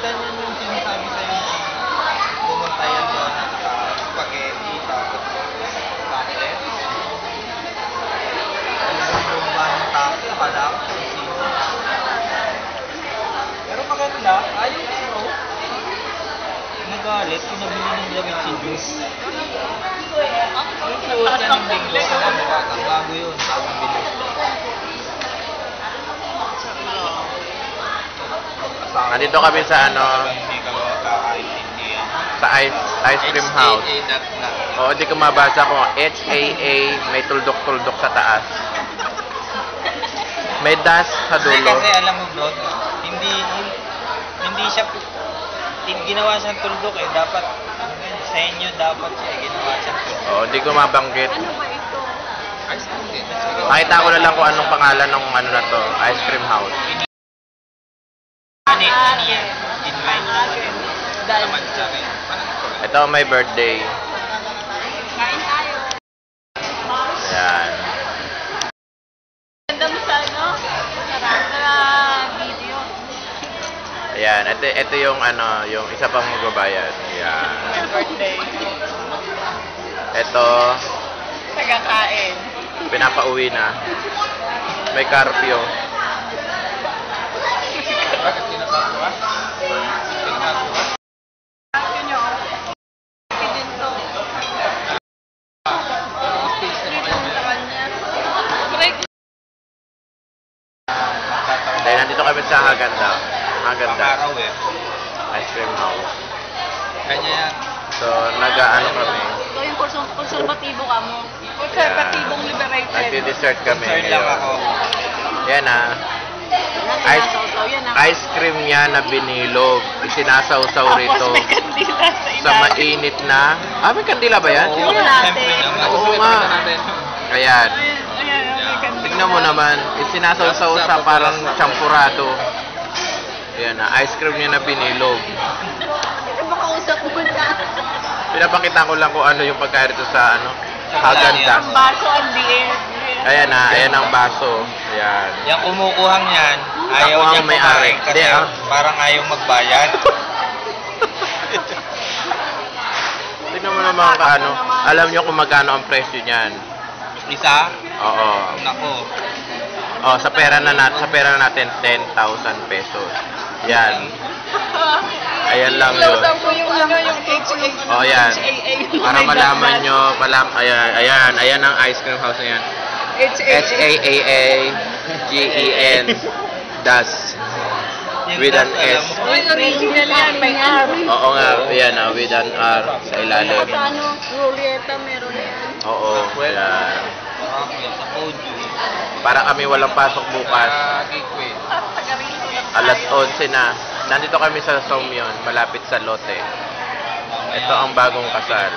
Minsan yun yung sinasabi sa'yo na pumunta yan doon na spaghetti, tapos chocolate. Bumaba ng taxi, akala ko sino. Pero maganda, ayaw ko bro. Nagalit, pinabili ng damit si Juice. Takas ng binglo. Ang bago yun, bagong bili. Nandito kami sa ano, Hindi ka makakaintindihan. sa ice cream house. Oo, hindi ko mabasa kung HAA, may tuldok-tuldok sa taas. May dash sa Hindi dulo. kasi alam mo bro, hindi siya ginawa siyang tuldok eh. Dapat sa inyo dapat siya ginawa siyang tuldok. Oo, hindi ko mabanggit. Ano ba ito? Ice cream din. Makita ko na lang kung anong pangalan ng ano na to, ice cream house. Invite naman sa akin. Ito may birthday. Kain tayo. Ayan. Ganda mo sa ano? Sa video. Ayan, ito yung ano, yung isa pang magbabayad. Ayan. May birthday. Ito, Tagakain. pinapauwi na. May carpio. Bakit tinatatawa? Tinatatawa? Sabi nyo. Din to. Dito sa kanya. Break. Dahil nandito kami sa Haganda. Haganda. Pangaraw eh. Ice cream house. Kanya yan. So, nag-ano kami. Ito yung konservatibo ka mo. Konservatibong liberated. Nagdi-dessert kami Concerned lang ngayon. ako. Yan ah. Ice cream niya na binilog. Isinasaw-saw rito. Tapos may kandila sa ilalim. Sa mainit na... Ah, may kandila ba yan? Oo, siyempre naman. Oo nga. Ayan. Ayan, may kandila. Tignan mo naman. Isinasaw-saw sa parang champurado. Ayan na. Ice cream niya na binilog. Ano ba kausap mo dyan? Pinapakita ko lang kung ano yung pagkain dito sa ano. Haganda. Ang baso ang diin. Ayan na. Ayan ang baso. Ayan. Yung kumukuhang yan, ayaw Ako ang niya may-ari. kumain kasi Hindi, ah. parang ayaw magbayad. Tignan mo naman kaano. Alam nyo kung magkano ang presyo niyan. Isa? Oo. Nako. Oh, sa pera na natin 10,000 pesos. Yan. Ayan lang yun. Close po yung ano, yung HA. Oh, yan. HAA. Para malaman nyo, ayan ang ice cream house na yan. HAAAGEN Das with an S. Uy, original yan. May R. Oo nga, yan with an R sa ilalim. Sa ano, Ruleta meron yan. Oo, yan. Sa Koju. Para kami walang pasok bukas. Sa Gateway. Taga-rito na tayo. Alas 11 na. Nandito kami sa Somyon, malapit sa Lote. Ito ang bagong kasal.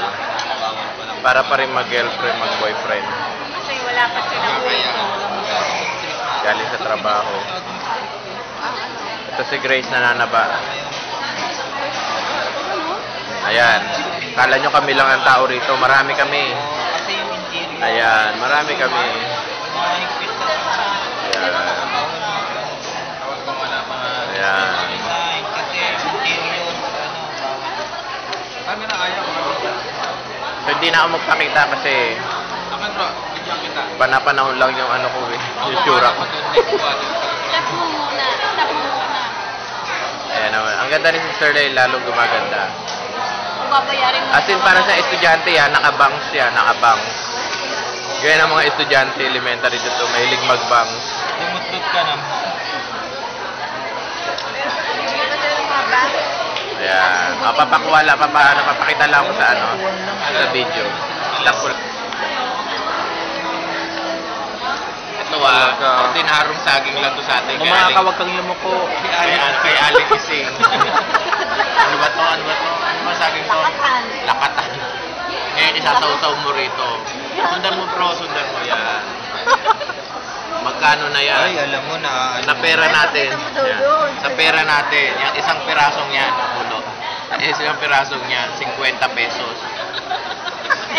Para pa rin mag-girlfriend, mag-boyfriend. Kasi wala pa silang Kaya, Galing sa trabaho. Ito si Grace na nanaba. Ayan. Kala nyo kami lang ang tao rito. Marami kami. kasi yung interior. Ayan. Marami kami. Mahigpit sa Ayan. tawag ko nga na mga Ayan. design kasi interior kami na ayaw So, hindi na ako magpakita kasi akan bro, bigyan kita. panapanahon lang yung ano ko eh. Yung sura ko. Tap mo muna. Tap mo muna. Ayan naman. Ang ganda ni Sister Lay, lalong gumaganda. Kung babayarin mo. As in, para sa estudyante yan, nakabangs yan, nakabangs. Gaya ng mga estudyante, elementary dito, mahilig magbangs. Lumutot ka na. Ayan. Papakuwala, papakita lang ko sa ano, sa video. Tapos, ito ordinarong saging lang to sa atin. Umakawag kang yumuko. Kay Ali Kising. Ano ba to? Ano ba saging to? Lakatan. Lakatan. Ngayon, isasaw-saw mo rito. Sundan mo bro, sundan mo yan. Magkano na yan? Ay, alam mo na. Sa pera natin. Yan. Sa pera natin. Yan, isang pirasong yan. Ulo. Isang pirasong yan. 50 pesos.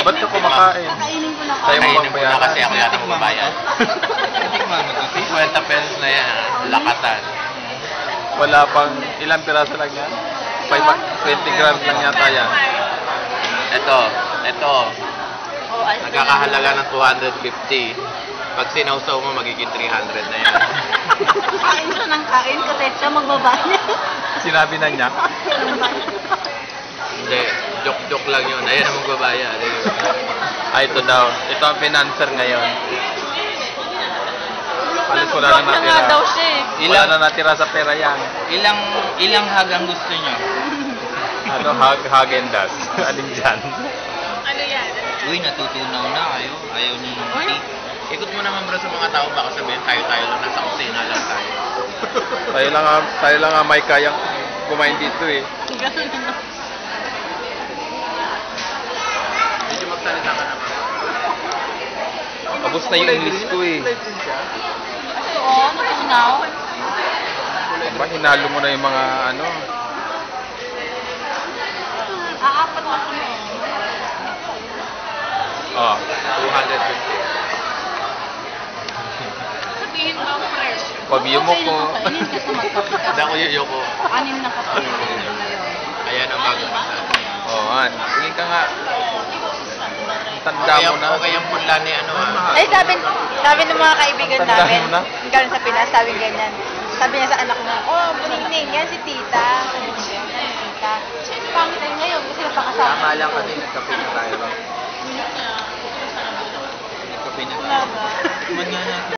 Ba't ka kumakain? Kakainin ko na ako. Tayo mo Kainin mo na babayaran? kasi ako yata magbabayad. Tingnan mo to. 50 pesos na yan. Lakatan. Wala pang ilang piraso lang yan? 20 grams lang yata yan. Ito. Oh, ayos na Nagkakahalaga ng 250. Pag sinausaw mo, magiging 300 na yan. Kain siya ng kain kasi siya magbabanya. Sinabi na niya. Hindi, joke lang yun. Ayan ang magbabayad. Ay, ito daw. Ito ang financer ngayon. Alis wala na Joke na nga natira. daw siya eh. Wala na natira sa pera yan. Ilang hagang gusto nyo? Ano, Hagendas. Alin dyan? Ano yan? Uy, natutunaw na kayo. Ayaw nyo ng Uy. tea. Ikot mo naman bro sa mga tao, baka sabihin tayo lang nasa kusina lang tayo. tayo lang nga may kayang kumain dito eh. Ganun na. Medyo magsalita ka naman. Tapos na yung English ko eh. Oo, natutunaw. Aba, hinalo mo na yung mga ano. Aapat na kami. Oh. 250. Sabihin mo ang fresh. Pag-iyo mo ko. Kainin ka sa magkape ka. Hindi ako yuyoko. Anim na kape ngayon. Ayan ang bagong kasal. Oh, man. Tingin ka nga. Tanda mo na. Okay yung punla ni ano ah. Ay, sabi ng mga kaibigan Tandaan namin, mo na. galing sa Pinas, sabi ganyan. Sabi niya sa anak ko, oh, buning yan si tita. Sabi niya, yan si tita. Pangit na ngayon kasi napakasama. Tama lang kasi nagkape na tayo. Minute na. Nagkape na Wala tayo. ba? Tikman nga natin.